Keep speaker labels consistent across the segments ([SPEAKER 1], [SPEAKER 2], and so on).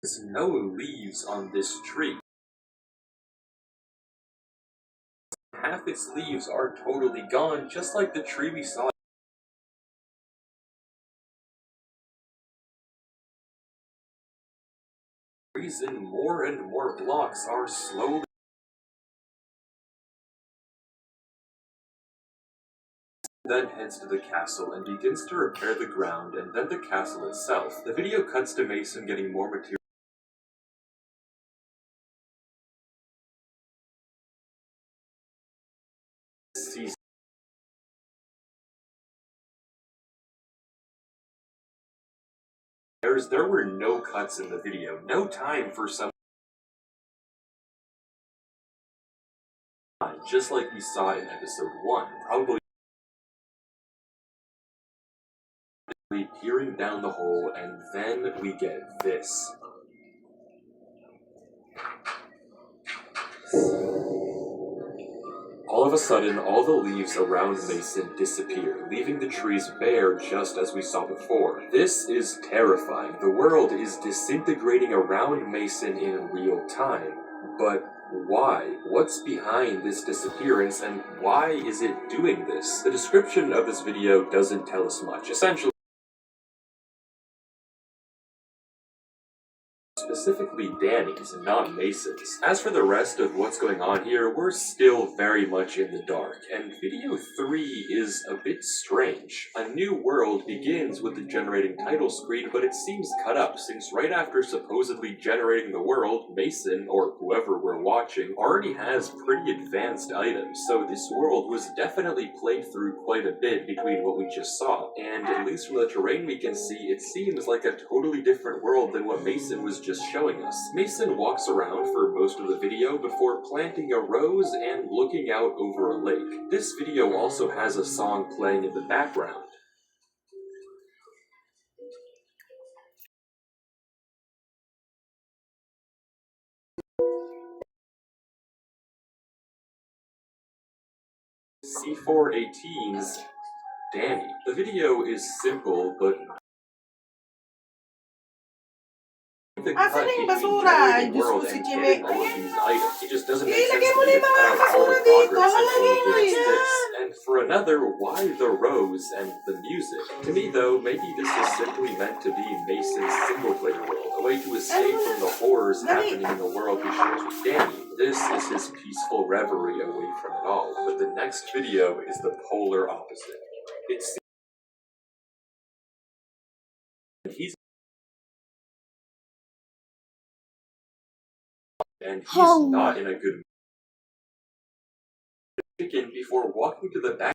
[SPEAKER 1] There's no leaves on this tree. Half its leaves are totally gone, just like the tree we saw. The reason more and more blocks are slowly then heads to the castle and begins to repair the ground and then the castle itself. The video cuts to Mason getting more material. There were no cuts in the video, no time for some, just like we saw in episode 1, probably peering down the hole, and then we get this. All of a sudden, all the leaves around Mason disappear, leaving the trees bare just as we saw before. This is terrifying. The world is disintegrating around Mason in real time. But why? What's behind this disappearance, and why is it doing this? The description of this video doesn't tell us much. Essentially, specifically Danny's, not Mason's. As for the rest of what's going on here, we're still very much in the dark, and video 3 is a bit strange. A new world begins with the generating title screen, but it seems cut up, since right after supposedly generating the world, Mason, or whoever we're watching, already has pretty advanced items, so this world was definitely played through quite a bit between what we just saw, and at least from the terrain we can see, it seems like a totally different world than what Mason was just showing us. Mason walks around for most of the video before planting a rose and looking out over a lake. This video also has a song playing in the background. C418's Danny. The video is simple, but
[SPEAKER 2] Asan na yung basura? Ay, Diyos ko si Jimmy.
[SPEAKER 1] It just doesn't make sense to me to have all the progress and all this. And for another, why the rose and the music? To me, though, maybe this was simply meant to be Mason's single-player world, a way to escape from the horrors happening in the world he shares with Danny. This is his peaceful reverie away from it all. But the next video is the polar opposite. It's he's not in a good chicken before walking to the back.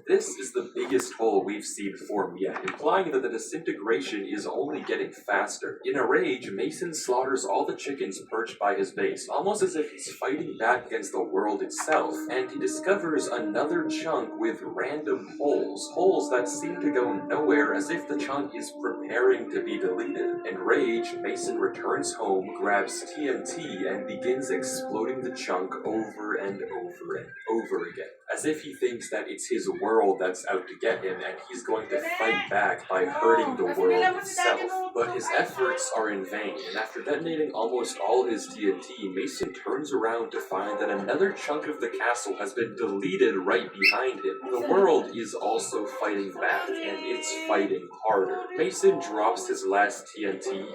[SPEAKER 1] This is the biggest hole we've seen form yet, implying that the disintegration is only getting faster. In a rage, Mason slaughters all the chickens perched by his base, almost as if he's fighting back against the world itself, and he discovers another chunk with random holes that seem to go nowhere, as if the chunk is preparing to be deleted. In rage, Mason returns home, grabs TNT, and begins exploding the chunk over and over and over again, as if he thinks that it's his world that's out to get him and he's going to fight back by hurting the world itself. But his efforts are in vain, and after detonating almost all his TNT, Mason turns around to find that another chunk of the castle has been deleted right behind him. The world is also fighting back, and it's fighting harder. Mason drops his last TNT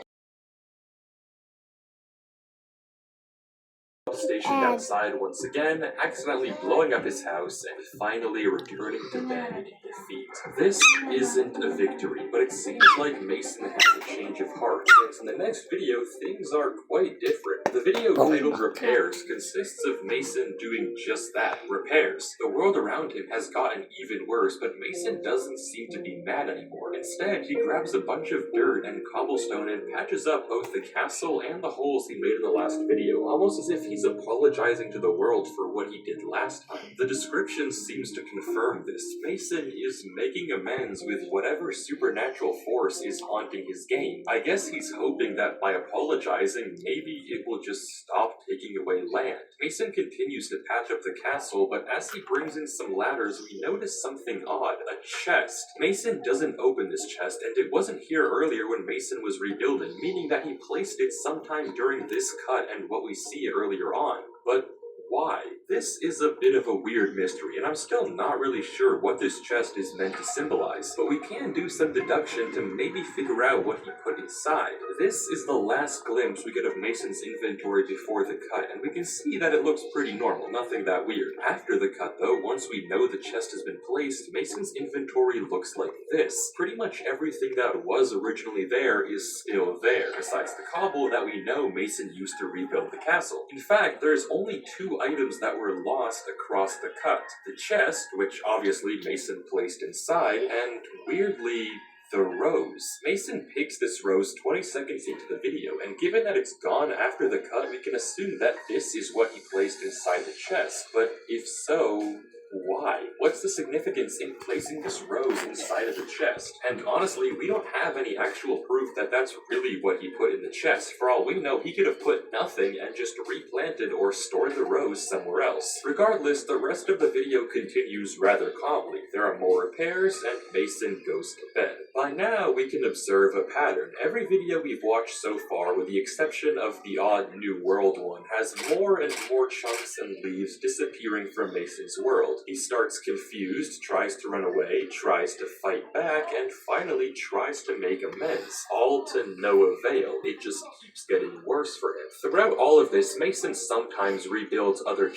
[SPEAKER 1] stationed outside once again, accidentally blowing up his house, and finally returning to bed in defeat. This isn't a victory, but it seems like Mason has a change of heart, since in the next video, things are quite different. The video titled Repairs consists of Mason doing just that, repairs. The world around him has gotten even worse, but Mason doesn't seem to be mad anymore. Instead, he grabs a bunch of dirt and cobblestone and patches up both the castle and the holes he made in the last video, almost as if he's he's apologizing to the world for what he did last time. The description seems to confirm this. Mason is making amends with whatever supernatural force is haunting his game. I guess he's hoping that by apologizing, maybe it will just stop taking away land. Mason continues to patch up the castle, but as he brings in some ladders, we notice something odd, a chest. Mason doesn't open this chest, and it wasn't here earlier when Mason was rebuilding, meaning that he placed it sometime during this cut and what we see earlier on. But why? This is a bit of a weird mystery, and I'm still not really sure what this chest is meant to symbolize, but we can do some deduction to maybe figure out what he put inside. This is the last glimpse we get of Mason's inventory before the cut, and we can see that it looks pretty normal, nothing that weird. After the cut though, once we know the chest has been placed, Mason's inventory looks like this. Pretty much everything that was originally there is still there, besides the cobble that we know Mason used to rebuild the castle. In fact, there's only 2 items that were lost across the cut. The chest, which obviously Mason placed inside, and weirdly, the rose. Mason picks this rose 20 seconds into the video, and given that it's gone after the cut, we can assume that this is what he placed inside the chest. But if so, why? What's the significance in placing this rose inside of the chest? And honestly, we don't have any actual proof that that's really what he put in the chest. For all we know, he could have put nothing and just replanted or stored the rose somewhere else. Regardless, the rest of the video continues rather calmly. There are more repairs, and Mason goes to bed. By now, we can observe a pattern. Every video we've watched so far, with the exception of the odd New World one, has more and more chunks and leaves disappearing from Mason's world. He starts confused, tries to run away, tries to fight back, and finally tries to make amends, all to no avail. It just keeps getting worse for him. Throughout all of this, Mason sometimes rebuilds other.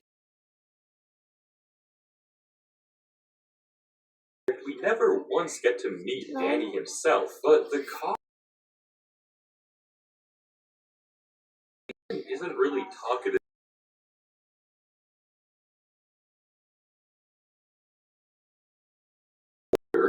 [SPEAKER 1] We never once get to meet Danny himself, but the isn't really talkative.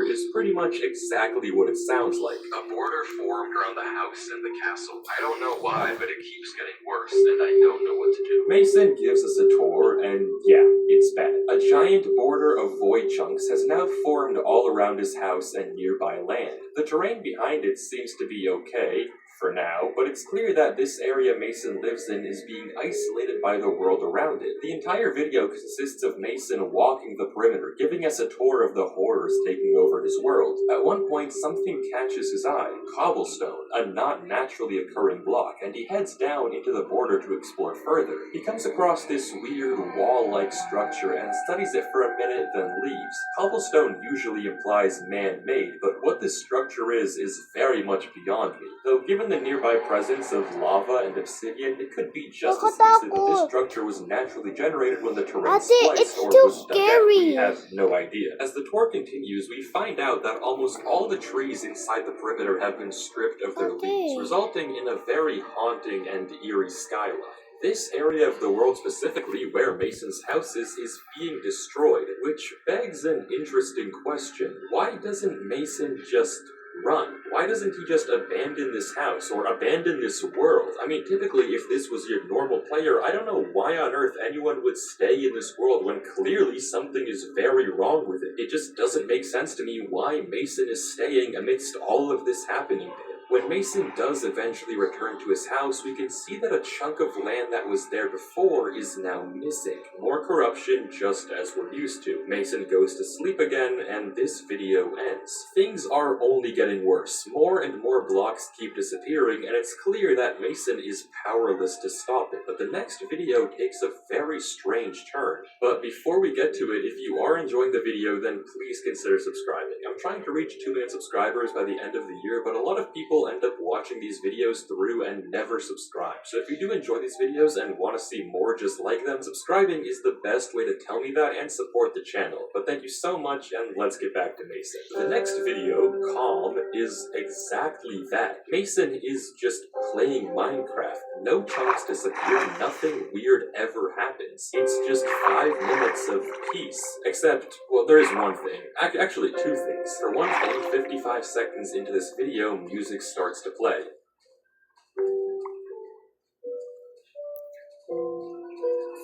[SPEAKER 1] Is pretty much exactly what it sounds like. A border formed around the house and the castle. I don't know why, but it keeps getting worse, and I don't know what to do. Mason gives us a tour, and yeah, it's bad. A giant border of void chunks has now formed all around his house and nearby land. The terrain behind it seems to be okay, for now, but it's clear that this area Mason lives in is being isolated by the world around it. The entire video consists of Mason walking the perimeter, giving us a tour of the horrors taking over his world. At one point, something catches his eye. Cobblestone, a not naturally occurring block, and he heads down into the border to explore further. He comes across this weird wall-like structure and studies it for a minute, then leaves. Cobblestone usually implies man-made, but what this structure is very much beyond me. Though given the nearby presence of lava and obsidian, it could be just as easily that this structure was naturally generated when the terrain spliced or was dug out. We have no idea. As the tour continues, we find out that almost all the trees inside the perimeter have been stripped of their leaves, resulting in a very haunting and eerie skyline. This area of the world specifically, where Mason's house is being destroyed, which begs an interesting question. Why doesn't Mason just run? Why doesn't he just abandon this house, or abandon this world? I mean, typically, if this was your normal player, I don't know why on earth anyone would stay in this world when clearly something is very wrong with it. It just doesn't make sense to me why Mason is staying amidst all of this happening to him. When Mason does eventually return to his house, we can see that a chunk of land that was there before is now missing. More corruption, just as we're used to. Mason goes to sleep again, and this video ends. Things are only getting worse. More and more blocks keep disappearing, and it's clear that Mason is powerless to stop it. But the next video takes a very strange turn. But before we get to it, if you are enjoying the video, then please consider subscribing. I'm trying to reach 2 million subscribers by the end of the year, but a lot of people end up watching these videos through and never subscribe. So if you do enjoy these videos and want to see more just like them, subscribing is the best way to tell me that and support the channel. But thank you so much, and let's get back to Mason. The next video, Calm, is exactly that. Mason is just playing Minecraft. No chunks disappear, nothing weird ever happens. It's just 5 minutes of peace. Except, well, there is one thing. Actually, 2 things. For one thing, 55 seconds into this video, music starts to play.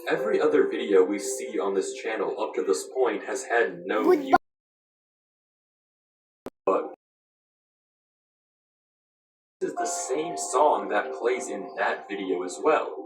[SPEAKER 1] Every other video we see on this channel up to this point has had no views. But this is the same song that plays in that video as well.